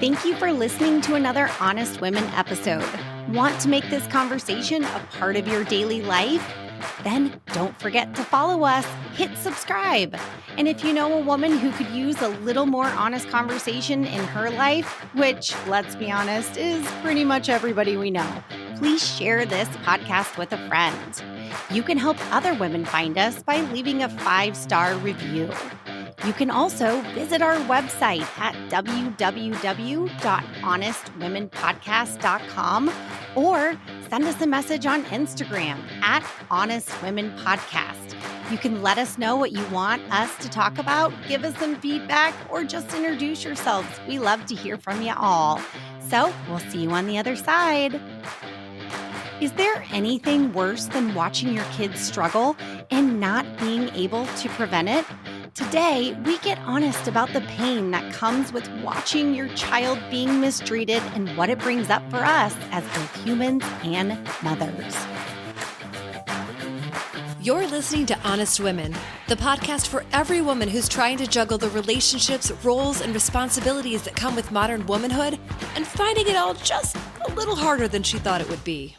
Thank you for listening to another Honest Women episode. Want to make this conversation a part of your daily life? Then don't forget to follow us, hit subscribe. And if you know a woman who could use a little more honest conversation in her life, which, let's be honest, is pretty much everybody we know, please share this podcast with a friend. You can help other women find us by leaving a 5-star review. You can also visit our website at www.honestwomenpodcast.com or send us a message on Instagram at Honest Women Podcast. You can let us know what you want us to talk about, give us some feedback, or just introduce yourselves. We love to hear from you all. So we'll see you on the other side. Is there anything worse than watching your kids struggle and not being able to prevent it? Today, we get honest about the pain that comes with watching your child being mistreated and what it brings up for us as both humans and mothers. You're listening to Honest Women, the podcast for every woman who's trying to juggle the relationships, roles, and responsibilities that come with modern womanhood and finding it all just a little harder than she thought it would be.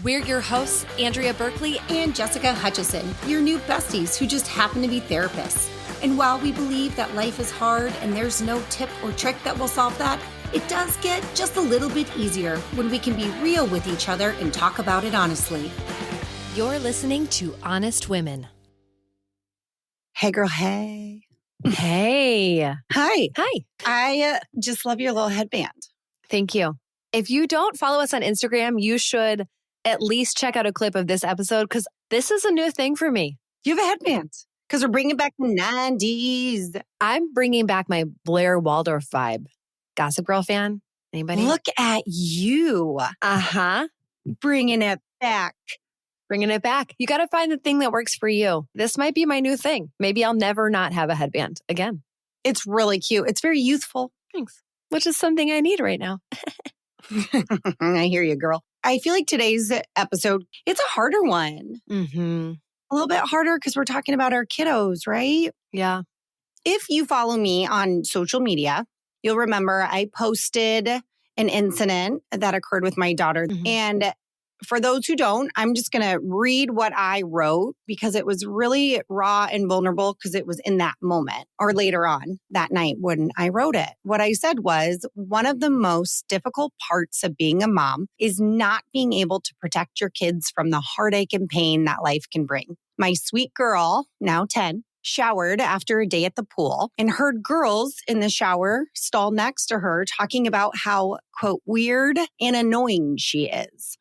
We're your hosts, Andrea Berkeley and Jessica Hutchison, your new besties who just happen to be therapists. And while we believe that life is hard and there's no tip or trick that will solve that, it does get just a little bit easier when we can be real with each other and talk about it honestly. You're listening to Honest Women. Hey, girl, hey. Hey. Hi. Hi. I just love your little headband. Thank you. If you don't follow us on Instagram, you should at least check out a clip of this episode because this is a new thing for me. You have a headband because we're bringing back the 90s. I'm bringing back my Blair Waldorf vibe. Gossip Girl fan? Anybody? Look at you. Uh-huh. Bringing it back. Bringing it back. You got to find the thing that works for you. This might be my new thing. Maybe I'll never not have a headband again. It's really cute. It's very youthful. Thanks. Which is something I need right now. I hear you, girl. I feel like today's episode, it's a harder one. Mm-hmm. A little bit harder because we're talking about our kiddos, right? Yeah. If you follow me on social media, you'll remember I posted an incident that occurred with my daughter. Mm-hmm. And for those who don't, I'm just going to read what I wrote because it was really raw and vulnerable because it was in that moment or later on that night when I wrote it. What I said was one of the most difficult parts of being a mom is not being able to protect your kids from the heartache and pain that life can bring. My sweet girl, now 10, showered after a day at the pool and heard girls in the shower stall next to her talking about how, quote, weird and annoying she is.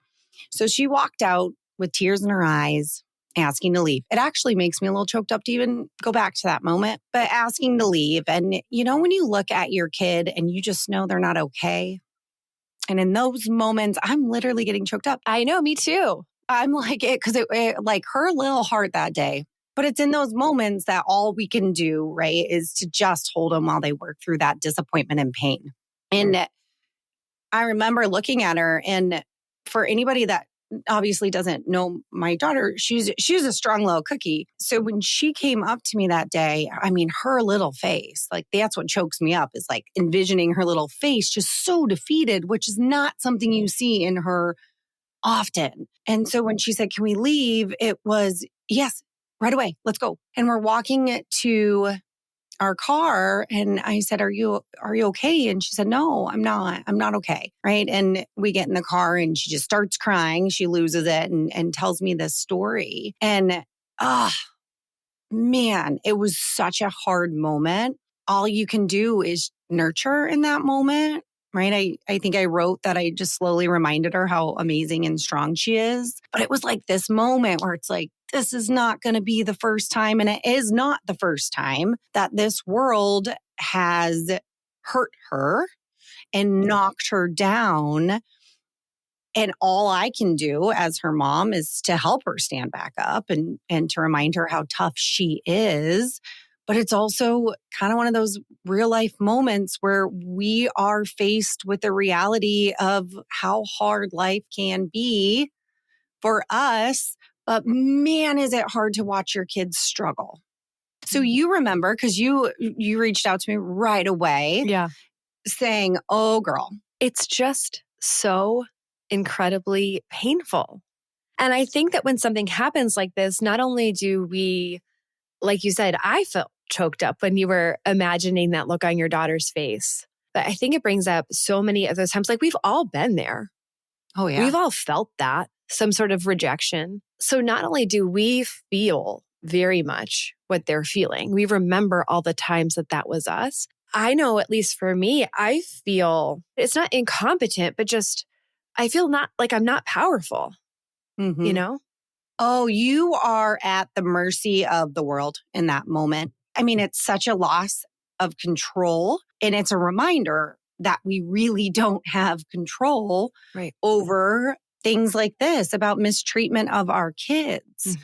So she walked out with tears in her eyes, asking to leave. It actually makes me a little choked up to even go back to that moment, but asking to leave. And you know, when you look at your kid and you just know they're not okay. And in those moments, I'm literally getting choked up. I know, me too. I'm like it because it like her little heart that day. But it's in those moments that all we can do, right, is to just hold them while they work through that disappointment and pain. And I remember looking at her, and for anybody that obviously doesn't know my daughter, she's a strong little cookie. So when she came up to me that day, I mean, her little face, like that's what chokes me up is like envisioning her little face just so defeated, which is not something you see in her often. And so when she said, "Can we leave?" It was, yes, right away, let's go. And we're walking to our car. And I said, are you okay? And she said, "No, I'm not okay." Right. And we get in the car and she just starts crying. She loses it and tells me this story. And, man, it was such a hard moment. All you can do is nurture in that moment. Right. I think I wrote that I just slowly reminded her how amazing and strong she is. But it was like this moment where it's like, this is not going to be the first time. And it is not the first time that this world has hurt her and knocked her down. And all I can do as her mom is to help her stand back up and to remind her how tough she is. But it's also kind of one of those real life moments where we are faced with the reality of how hard life can be for us. But man, is it hard to watch your kids struggle. So you remember, because you reached out to me right away. Yeah. saying, oh, girl. It's just so incredibly painful. And I think that when something happens like this, not only do we, like you said, I felt choked up when you were imagining that look on your daughter's face. But I think it brings up so many of those times, like we've all been there. Oh, yeah. We've all felt that, some sort of rejection. So not only do we feel very much what they're feeling, we remember all the times that that was us. I know, at least for me, I feel it's not incompetent, but just I feel not like I'm not powerful, you know? Oh, you are at the mercy of the world in that moment. I mean, it's such a loss of control. And it's a reminder that we really don't have control over things like this about mistreatment of our kids,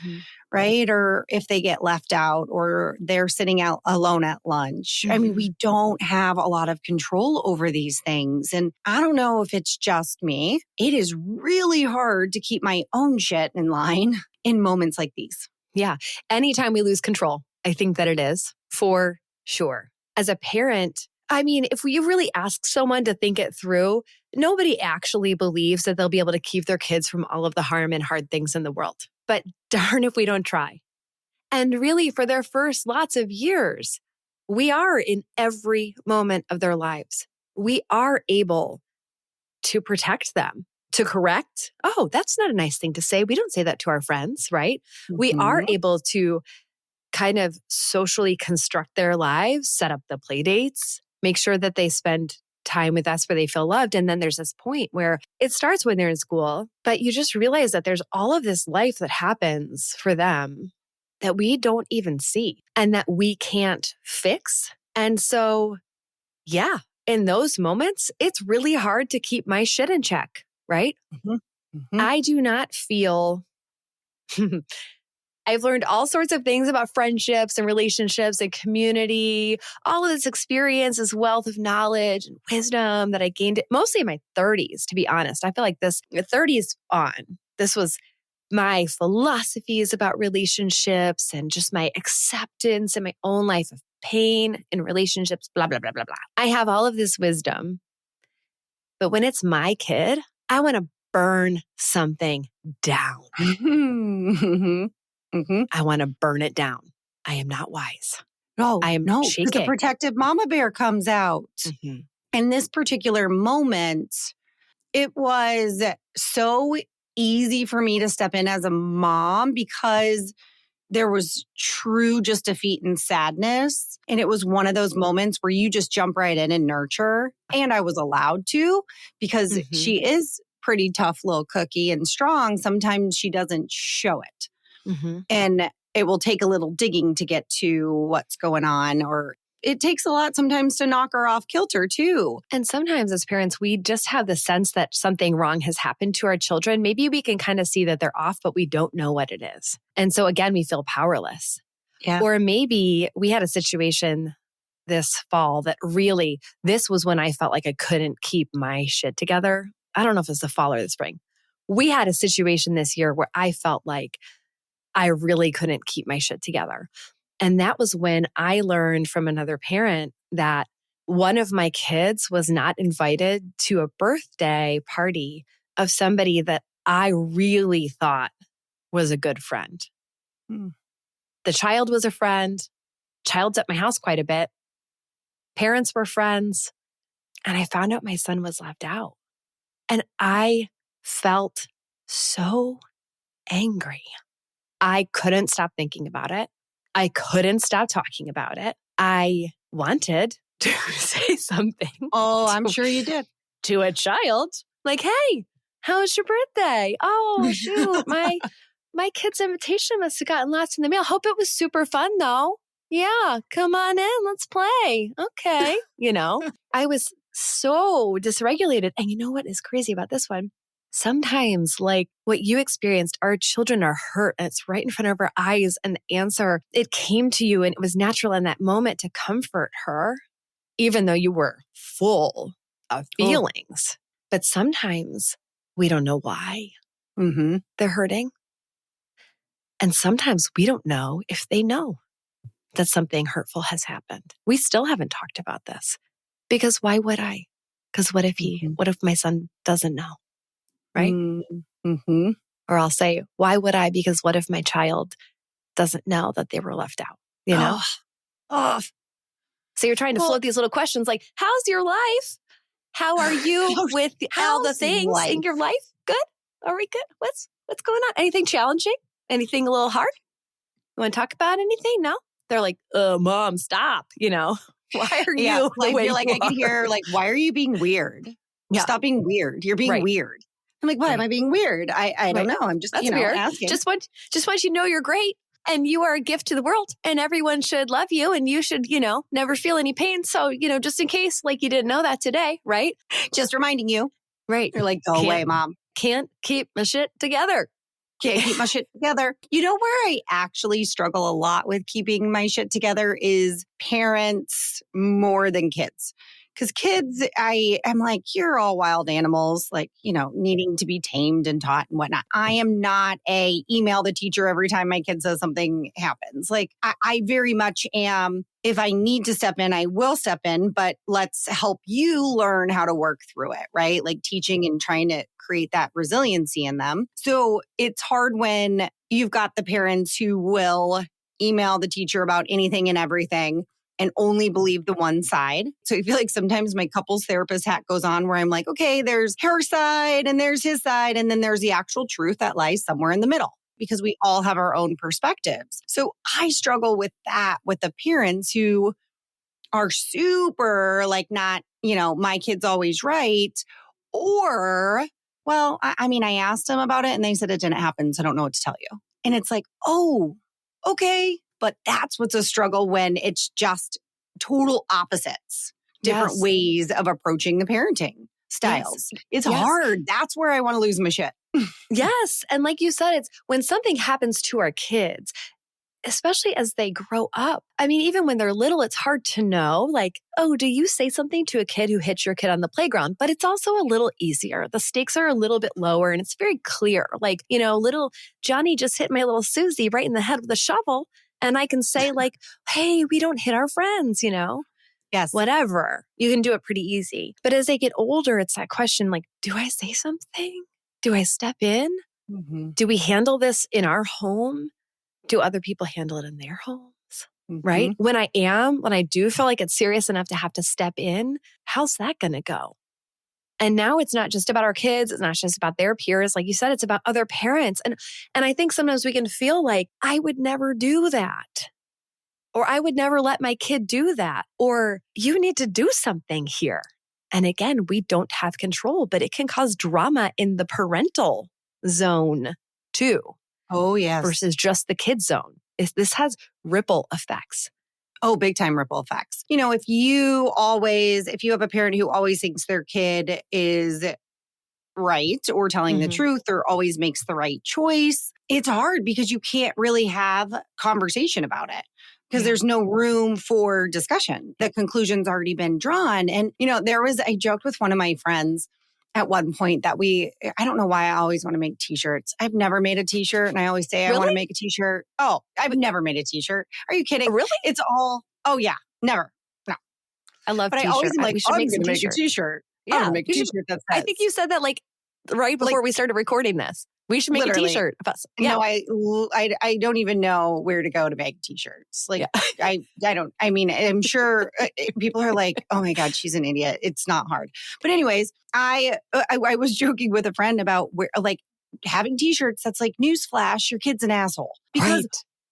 right? Or if they get left out or they're sitting out alone at lunch. I mean, we don't have a lot of control over these things. And I don't know if it's just me. It is really hard to keep my own shit in line in moments like these. Yeah. Anytime we lose control, I think that it is for sure. As a parent, I mean, if you really ask someone to think it through, nobody actually believes that they'll be able to keep their kids from all of the harm and hard things in the world. But darn if we don't try. And really, for their first lots of years, we are in every moment of their lives. We are able to protect them, to correct. Oh, that's not a nice thing to say. We don't say that to our friends, right? We are able to kind of socially construct their lives, set up the play dates, make sure that they spend time with us where they feel loved. And then there's this point where it starts when they're in school, but you just realize that there's all of this life that happens for them that we don't even see and that we can't fix. And so, yeah, in those moments, it's really hard to keep my shit in check, right? I do not feel... I've learned all sorts of things about friendships and relationships and community, all of this experience, this wealth of knowledge and wisdom that I gained mostly in my 30s, to be honest. I feel like this 30s on, this was my philosophies about relationships and just my acceptance in my own life of pain in relationships, blah, blah, blah, blah, blah. I have all of this wisdom, but when it's my kid, I want to burn something down. I want to burn it down. I am not wise. No, I am because the shaking. protective mama bear comes out. In this particular moment, it was so easy for me to step in as a mom because there was true just defeat and sadness. And it was one of those moments where you just jump right in and nurture. And I was allowed to because she is pretty tough little cookie and strong. Sometimes she doesn't show it. And it will take a little digging to get to what's going on, or it takes a lot sometimes to knock her off kilter too. And sometimes as parents, we just have the sense that something wrong has happened to our children. Maybe we can kind of see that they're off, but we don't know what it is. And so again, we feel powerless. Yeah. Or maybe we had a situation this fall that really, this was when I felt like I couldn't keep my shit together. I don't know if it's the fall or the spring. We had a situation this year where I felt like I really couldn't keep my shit together. And that was when I learned from another parent that one of my kids was not invited to a birthday party of somebody that I really thought was a good friend. The child was a friend. Child's at my house quite a bit. Parents were friends. And I found out my son was left out. And I felt so angry. I couldn't stop thinking about it. I couldn't stop talking about it. I wanted to say something. Oh, I'm sure you did. To a child. Like, hey, how was your birthday? Oh, shoot, my kid's invitation must have gotten lost in the mail. Hope it was super fun though. Yeah, come on in, let's play. Okay. I was so dysregulated. And you know what is crazy about this one? Sometimes, like what you experienced, our children are hurt and it's right in front of our eyes. And the answer, it came to you and it was natural in that moment to comfort her, even though you were full of feelings. But sometimes we don't know why they're hurting. And sometimes we don't know if they know that something hurtful has happened. We still haven't talked about this. Because why would I? Because what Mhm. if my son doesn't know? Right? Mm-hmm. Or I'll say, why would I? Because what if my child doesn't know that they were left out? You know? Oh, oh, So you're trying to well, float these little questions like, how's your life? How are you with all the how's things life? in your life? Good? Are we good? What's going on? Anything challenging? Anything a little hard? You want to talk about anything? No? They're like, mom, stop. Why are Yeah, you the I way feel like you I could are? hear like, why are you being weird? Yeah, Stop being weird. You're being right, weird. I'm like, what? Am right, I being weird? I don't right. know. I'm just, That's weird. asking. Just want you to know you're great and you are a gift to the world and everyone should love you and you should, never feel any pain. So, just in case, like you didn't know that today, right? Just reminding you. Right. You're like, go Can't away, mom. can't keep my shit together. Can't keep my shit together. You know where I actually struggle a lot with keeping my shit together is parents more than kids. Because kids, I'm like, you're all wild animals, like, needing to be tamed and taught and whatnot. I am not a email the teacher every time my kid says something happens. Like, I very much am. If I need to step in, I will step in, but let's help you learn how to work through it, right? Like teaching and trying to create that resiliency in them. So it's hard when you've got the parents who will email the teacher about anything and everything and only believe the one side. So I feel like sometimes my couples therapist hat goes on where I'm like, okay, there's her side and there's his side. And then there's the actual truth that lies somewhere in the middle because we all have our own perspectives. So I struggle with that with the parents who are super like not, my kid's always right. Or, well, I asked them about it and they said it didn't happen. So I don't know what to tell you. And it's like, oh, okay. But that's what's a struggle when it's just total opposites, different Yes. ways of approaching the parenting styles. It's Yes. hard. That's where I want to lose my shit. Yes. And like you said, it's when something happens to our kids, especially as they grow up. I mean, even when they're little, it's hard to know, like, oh, do you say something to a kid who hits your kid on the playground? But it's also a little easier. The stakes are a little bit lower and it's very clear. Like, little Johnny just hit my little Susie right in the head with a shovel. And I can say like, hey, we don't hit our friends, Yes. whatever. You can do it pretty easy. But as they get older, it's that question like, do I say something? Do I step in? Mm-hmm. Do we handle this in our home? Do other people handle it in their homes? Mm-hmm. Right? When I do feel like it's serious enough to have to step in, how's that going to go? And now it's not just about our kids. It's not just about their peers. Like you said, it's about other parents. And I think sometimes we can feel like I would never do that. Or I would never let my kid do that. Or you need to do something here. And again, we don't have control, but it can cause drama in the parental zone too. Oh, yes. Versus just the kid zone. This has ripple effects. Oh, big time ripple effects. If you have a parent who always thinks their kid is right or telling the truth or always makes the right choice, it's hard because you can't really have conversation about it because there's no room for discussion. The conclusion's already been drawn. And, I joked with one of my friends at one point that I don't know why I always want to make t-shirts. I've never made a t-shirt and I always say I want to make a t-shirt. Oh, I've never made a t-shirt. Are you kidding? Really? It's all, oh yeah, never. No. I love But t-shirts. I always am like, we should I'm make going some to make a t-shirts. t-shirt. Yeah, I'm going to make a t-shirt that says. I think you said that like right before we started recording this. We should make Literally. a t-shirt of us. Yeah. No, I don't even know where to go to make t-shirts. Like I don't, I'm sure people are like, oh my God, she's an idiot. It's not hard. But anyways, I was joking with a friend about where like having t-shirts that's like newsflash, your kid's an asshole because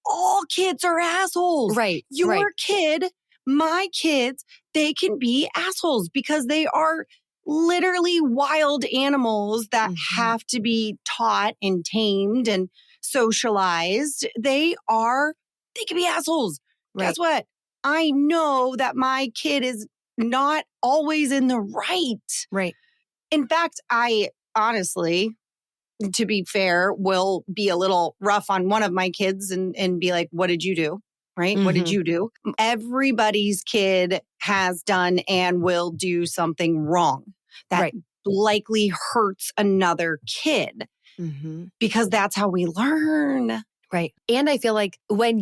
all kids are assholes. Right. Your kid, my kids, they can be assholes because they are literally wild animals that have to be taught and tamed and socialized. They can be assholes. Right. Guess what? I know that my kid is not always in the right. Right. In fact, I honestly, to be fair, will be a little rough on one of my kids and be like, what did you do? Right? What did you do? Everybody's kid has done and will do something wrong that likely hurts another kid because that's how we learn. Right. And I feel like when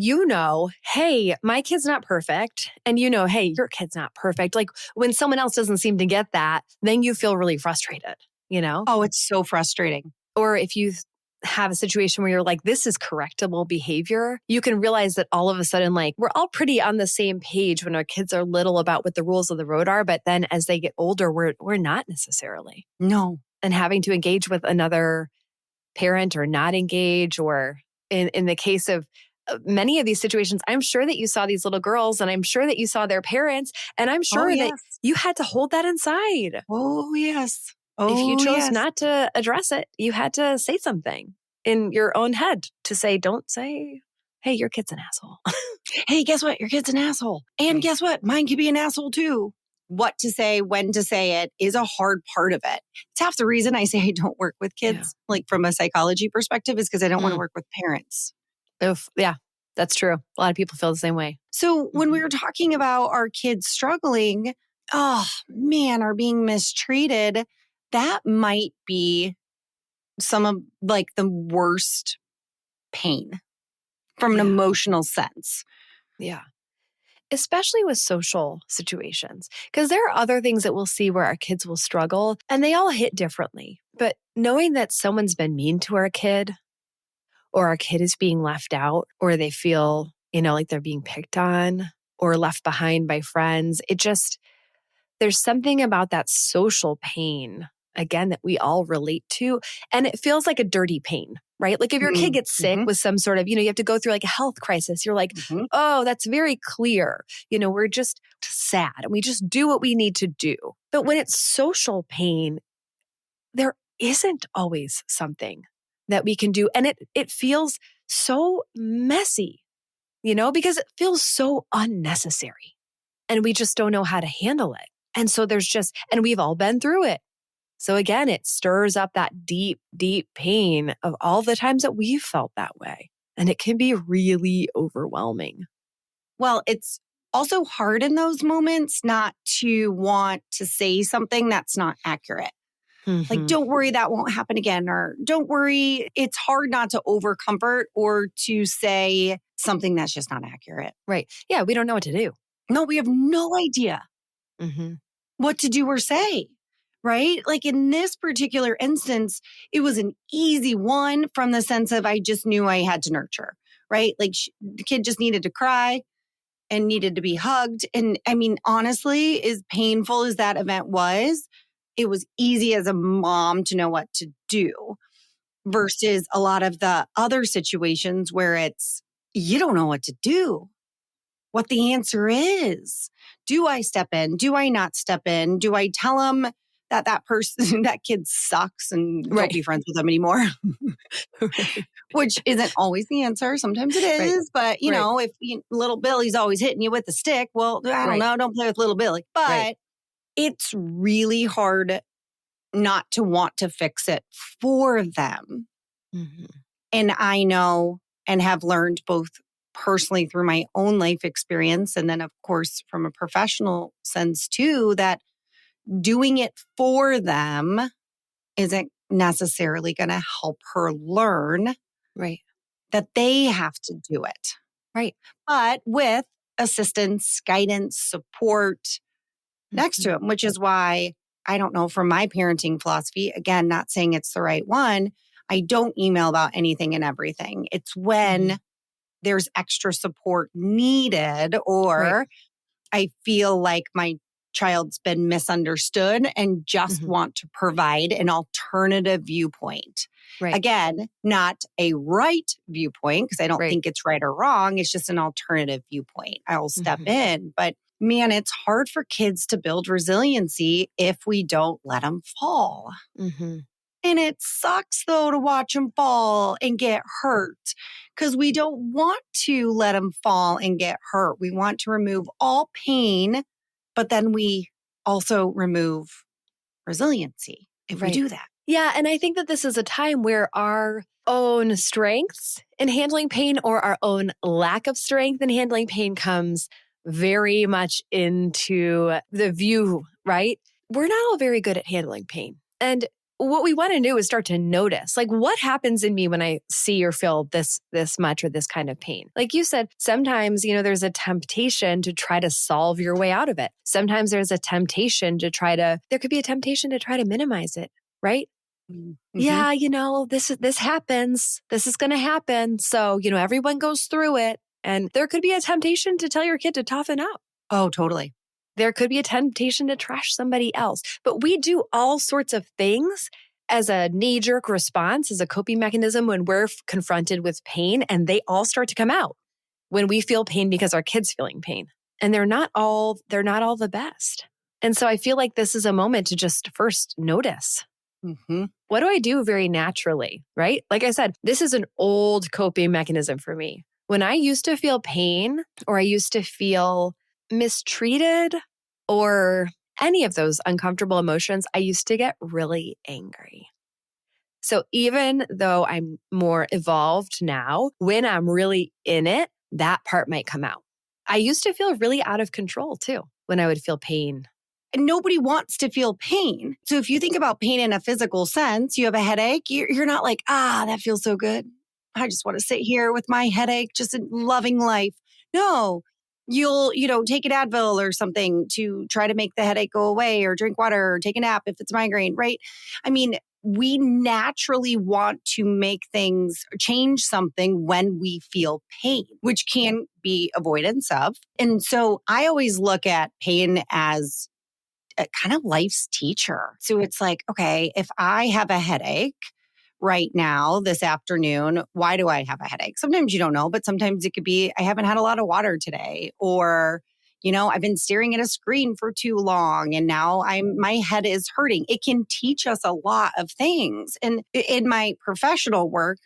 hey, my kid's not perfect, and hey, your kid's not perfect. Like when someone else doesn't seem to get that, then you feel really frustrated, Oh, it's so frustrating. Or if you have a situation where you're like, this is correctable behavior, you can realize that all of a sudden, like, we're all pretty on the same page when our kids are little about what the rules of the road are. But then as they get older, we're not necessarily. No. And having to engage with another parent or not engage, or in the case of many of these situations, I'm sure that you saw these little girls and I'm sure that you saw their parents, and I'm sure that you had to hold that inside. Oh, yes. If you chose yes. not to address it, you had to say something in your own head to say, don't say, hey, your kid's an asshole. Hey, guess what? Your kid's an asshole. And guess what? Mine could be an asshole too. What to say, when to say it is a hard part of it. It's half the reason I say I don't work with kids, like from a psychology perspective, is because I don't want to work with parents. Oof, yeah, that's true. A lot of people feel the same way. So when we were talking about our kids struggling, oh man, are being mistreated, that might be some of like the worst pain from an emotional sense. Yeah. Especially with social situations, because there are other things that we'll see where our kids will struggle and they all hit differently. But knowing that someone's been mean to our kid, or our kid is being left out, or they feel, like they're being picked on or left behind by friends, there's something about that social pain, again, that we all relate to. And it feels like a dirty pain, right? Like if your kid gets sick with some sort of, you have to go through like a health crisis. You're like, oh, that's very clear. We're just sad and we just do what we need to do. But when it's social pain, there isn't always something that we can do. And it feels so messy, because it feels so unnecessary and we just don't know how to handle it. And so and we've all been through it. So again, it stirs up that deep, deep pain of all the times that we've felt that way. And it can be really overwhelming. Well, it's also hard in those moments not to want to say something that's not accurate. Like, don't worry, that won't happen again. Or don't worry. It's hard not to overcomfort or to say something that's just not accurate. Right. Yeah. We don't know what to do. No, we have no idea what to do or say. Right? Like in this particular instance, it was an easy one from the sense of I just knew I had to nurture. Right? Like the kid just needed to cry and needed to be hugged. And I mean, honestly, as painful as that event was, it was easy as a mom to know what to do versus a lot of the other situations where you don't know what to do, what the answer is. Do I step in? Do I not step in? Do I tell them that person, that kid sucks and don't be friends with them anymore? Which isn't always the answer. Sometimes it is. But, if little Billy's always hitting you with a stick, well, I don't know. Don't play with little Billy. But it's really hard not to want to fix it for them. And I know and have learned both personally through my own life experience and then, of course, from a professional sense too, that doing it for them isn't necessarily going to help her learn that they have to do it. Right. But with assistance, guidance, support next to them, which is why I don't know, from my parenting philosophy, again, not saying it's the right one, I don't email about anything and everything. It's when there's extra support needed or I feel like my child's been misunderstood and just want to provide an alternative viewpoint. Again, not a right viewpoint because I don't think it's right or wrong. It's just an alternative viewpoint. I'll step in. But man, it's hard for kids to build resiliency if we don't let them fall. And it sucks though to watch them fall and get hurt because we don't want to let them fall and get hurt. We want to remove all pain, but then we also remove resiliency if we do that. Yeah. And I think that this is a time where our own strengths in handling pain or our own lack of strength in handling pain comes very much into the view, right? We're not all very good at handling pain. And what we want to do is start to notice, like, what happens in me when I see or feel this much or this kind of pain. Like you said, sometimes, there's a temptation to try to solve your way out of it. Sometimes there's a temptation there could be a temptation to try to minimize it, right? Mm-hmm. Yeah, this happens. This is going to happen. So, everyone goes through it. And there could be a temptation to tell your kid to toughen up. Oh, totally. There could be a temptation to trash somebody else. But we do all sorts of things as a knee-jerk response, as a coping mechanism when we're confronted with pain, and they all start to come out when we feel pain because our kid's feeling pain. And they're not all the best. And so I feel like this is a moment to just first notice. Mm-hmm. What do I do very naturally, right? Like I said, this is an old coping mechanism for me. When I used to feel pain or I used to feel mistreated or any of those uncomfortable emotions, I used to get really angry. So even though I'm more evolved now, when I'm really in it, that part might come out. I used to feel really out of control too when I would feel pain. And nobody wants to feel pain. So if you think about pain in a physical sense, you have a headache, you're not like, that feels so good. I just want to sit here with my headache, just loving life. No, you'll, take an Advil or something to try to make the headache go away, or drink water or take a nap if it's migraine, right? I mean, we naturally want to make things change something when we feel pain, which can be avoidance of. And so I always look at pain as a kind of life's teacher. So it's like, okay, if I have a headache right now, this afternoon, why do I have a headache? Sometimes you don't know, but sometimes it could be, I haven't had a lot of water today, or, I've been staring at a screen for too long and now my head is hurting. It can teach us a lot of things. And in my professional work,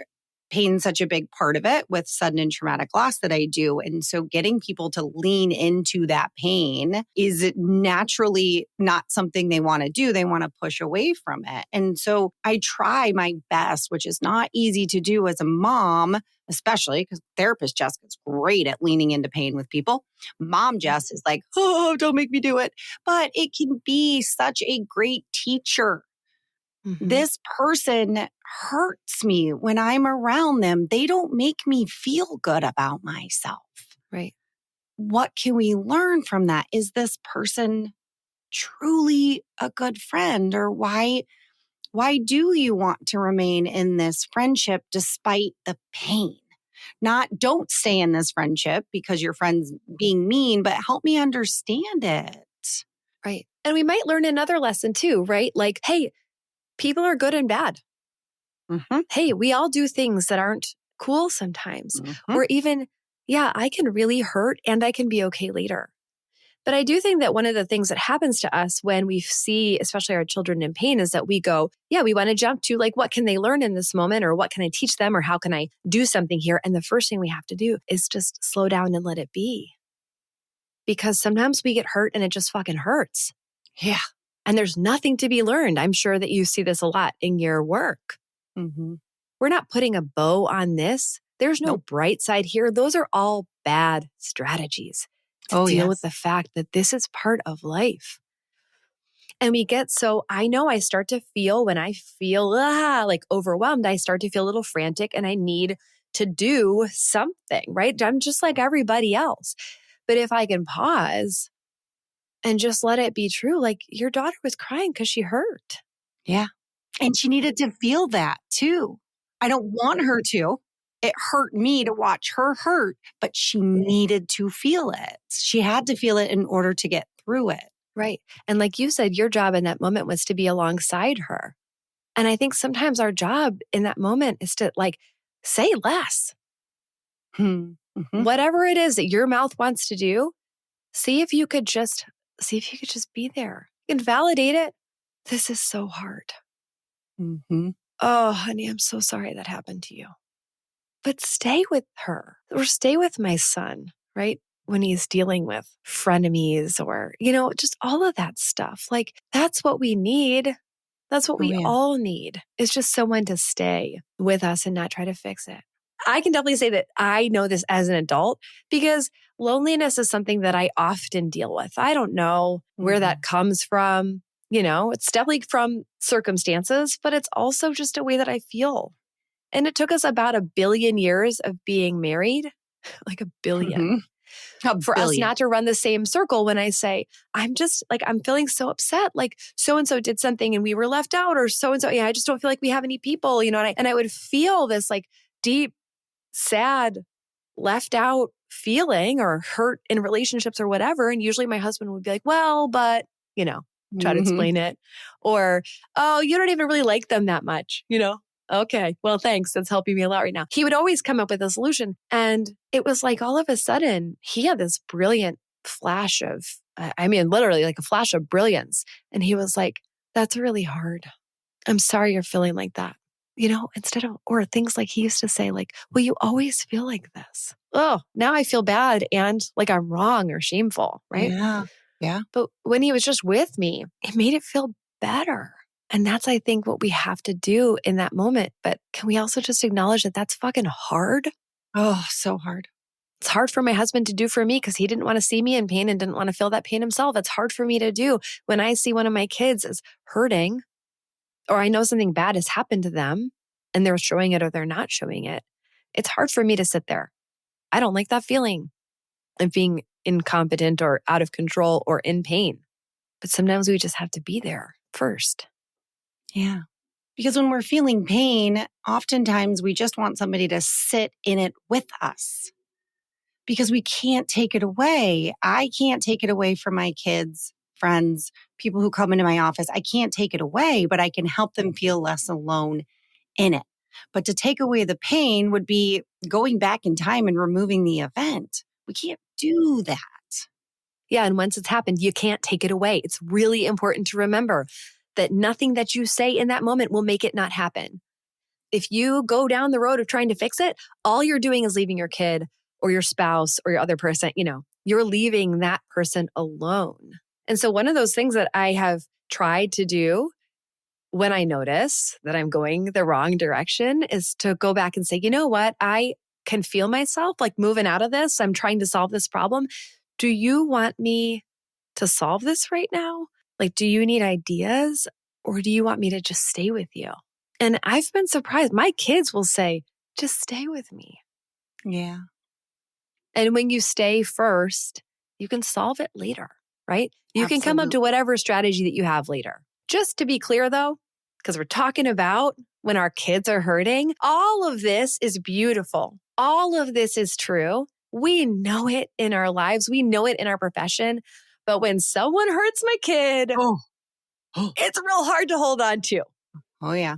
pain's such a big part of it with sudden and traumatic loss that I do. And so getting people to lean into that pain is naturally not something they want to do. They want to push away from it. And so I try my best, which is not easy to do as a mom, especially because therapist Jessica's great at leaning into pain with people. Mom Jess is like, oh, don't make me do it. But it can be such a great teacher. Mm-hmm. This person hurts me when I'm around them. They don't make me feel good about myself. Right. What can we learn from that? Is this person truly a good friend? Or why do you want to remain in this friendship despite the pain? Not don't stay in this friendship because your friend's being mean, but help me understand it. Right. And we might learn another lesson too, right? Like, hey, people are good and bad. Mm-hmm. Hey, we all do things that aren't cool sometimes. Mm-hmm. Or even, I can really hurt and I can be okay later. But I do think that one of the things that happens to us when we see, especially our children in pain, is that we go, we want to jump to like, what can they learn in this moment? Or what can I teach them? Or how can I do something here? And the first thing we have to do is just slow down and let it be. Because sometimes we get hurt and it just fucking hurts. Yeah. And there's nothing to be learned. I'm sure that you see this a lot in your work. Mm-hmm. We're not putting a bow on this. There's no bright side here. Those are all bad strategies to deal with the fact that this is part of life. And we get I know I start to feel when I feel like overwhelmed, I start to feel a little frantic and I need to do something, right? I'm just like everybody else. But if I can pause and just let it be true, like your daughter was crying because she hurt. Yeah. And she needed to feel that too. I don't want her to. It hurt me to watch her hurt, but she needed to feel it. She had to feel it in order to get through it. Right. And like you said, your job in that moment was to be alongside her. And I think sometimes our job in that moment is to say less. Mm-hmm. Whatever it is that your mouth wants to do, see if you could just be there. You can validate it. This is so hard. Mm-hmm. Oh, honey, I'm so sorry that happened to you. But stay with her or stay with my son, right? When he's dealing with frenemies or, just all of that stuff. Like, that's what we need. That's what we all need, is just someone to stay with us and not try to fix it. I can definitely say that I know this as an adult because loneliness is something that I often deal with. I don't know where that comes from. It's definitely from circumstances, but it's also just a way that I feel. And it took us about 1 billion years of being married, like 1 billion, for us not to run the same circle when I say, I'm feeling so upset. Like so-and-so did something and we were left out, or so-and-so, I just don't feel like we have any people, and I would feel this like deep, sad, left out feeling or hurt in relationships or whatever. And usually my husband would be like, well, but, try to explain it. Or, oh, you don't even really like them that much, Okay, well, thanks. That's helping me a lot right now. He would always come up with a solution. And it was like all of a sudden, he had this brilliant flash of, literally like a flash of brilliance. And he was like, that's really hard. I'm sorry you're feeling like that. Or things like he used to say, like, well, you always feel like this. Oh, now I feel bad and like I'm wrong or shameful, right? Yeah. Yeah. But when he was just with me, it made it feel better. And that's, I think, what we have to do in that moment. But can we also just acknowledge that that's fucking hard? Oh, so hard. It's hard for my husband to do for me because he didn't want to see me in pain and didn't want to feel that pain himself. It's hard for me to do when I see one of my kids is hurting, or I know something bad has happened to them and they're showing it or they're not showing it. It's hard for me to sit there. I don't like that feeling of being incompetent or out of control or in pain. But sometimes we just have to be there first. Yeah. Because when we're feeling pain, oftentimes we just want somebody to sit in it with us because we can't take it away. I can't take it away from my kids, friends, people who come into my office. I can't take it away, but I can help them feel less alone in it. But to take away the pain would be going back in time and removing the event. We can't do that. Yeah. And once it's happened, you can't take it away. It's really important to remember that nothing that you say in that moment will make it not happen. If you go down the road of trying to fix it, all you're doing is leaving your kid or your spouse or your other person, you're leaving that person alone. And so one of those things that I have tried to do when I notice that I'm going the wrong direction is to go back and say, you know what? I can feel myself like moving out of this. I'm trying to solve this problem. Do you want me to solve this right now? Like, do you need ideas or do you want me to just stay with you? And I've been surprised. My kids will say, just stay with me. Yeah. And when you stay first, you can solve it later, right? You can come up to whatever strategy that you have later. Just to be clear though, because we're talking about when our kids are hurting, all of this is beautiful. All of this is true. We know it in our lives. We know it in our profession. But when someone hurts my kid, it's real hard to hold on to. Oh, yeah.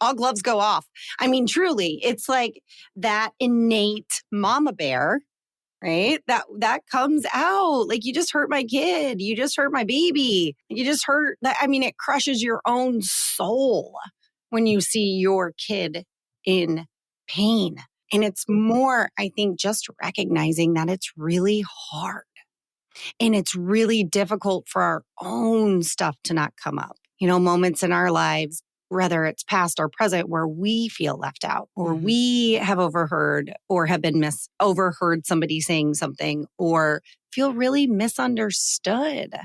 All gloves go off. I mean, truly, it's like that innate mama bear, right? That comes out. Like, you just hurt my kid. You just hurt my baby. You just hurt that. I mean, it crushes your own soul when you see your kid in pain. And it's more, I think, just recognizing that it's really hard. And it's really difficult for our own stuff to not come up. Moments in our lives, whether it's past or present, where we feel left out or we have overheard or have been overheard somebody saying something or feel really misunderstood.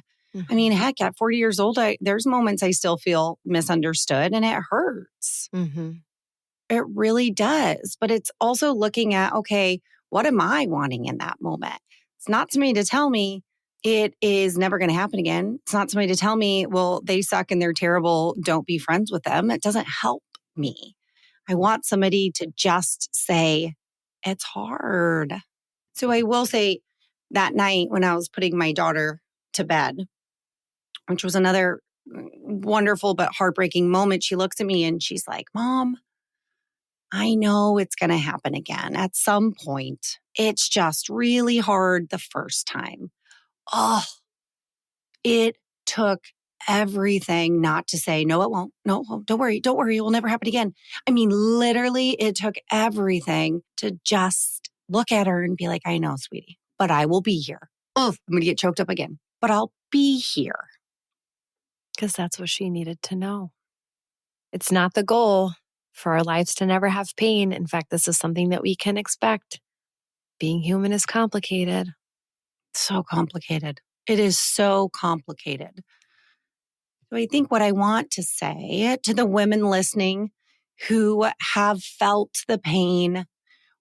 I mean, heck, at 40 years old, there's moments I still feel misunderstood and it hurts. It really does. But it's also looking at, okay, what am I wanting in that moment? It's not somebody to tell me it is never going to happen again. It's not somebody to tell me, well, they suck and they're terrible. Don't be friends with them. It doesn't help me. I want somebody to just say, it's hard. So I will say that night when I was putting my daughter to bed, which was another wonderful but heartbreaking moment, she looks at me and she's like, Mom, I know it's going to happen again at some point. It's just really hard the first time. Oh, it took everything not to say, no, it won't. No, it won't. Don't worry. Don't worry. It will never happen again. I mean, literally, it took everything to just look at her and be like, I know, sweetie, but I will be here. Oh, I'm going to get choked up again, but I'll be here. Because that's what she needed to know. It's not the goal for our lives to never have pain. In fact, this is something that we can expect. Being human is complicated. So complicated. It is so complicated. So I think what I want to say to the women listening who have felt the pain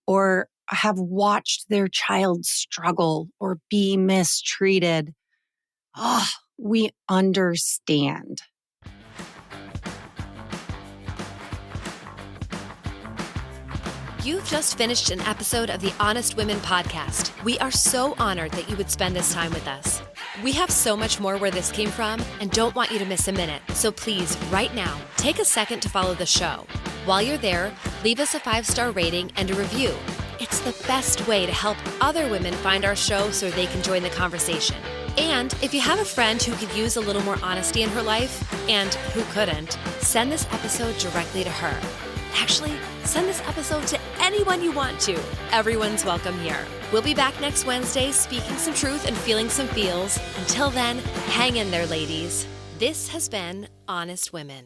or have watched their child struggle or be mistreated, we understand. You've just finished an episode of the Honest Women podcast. We are so honored that you would spend this time with us. We have so much more where this came from and don't want you to miss a minute. So please, right now, take a second to follow the show. While you're there, leave us a 5-star rating and a review. It's the best way to help other women find our show so they can join the conversation. And if you have a friend who could use a little more honesty in her life, and who couldn't, send this episode directly to her. Actually, send this episode to anyone you want to. Everyone's welcome here. We'll be back next Wednesday speaking some truth and feeling some feels. Until then, hang in there, ladies. This has been Honest Women.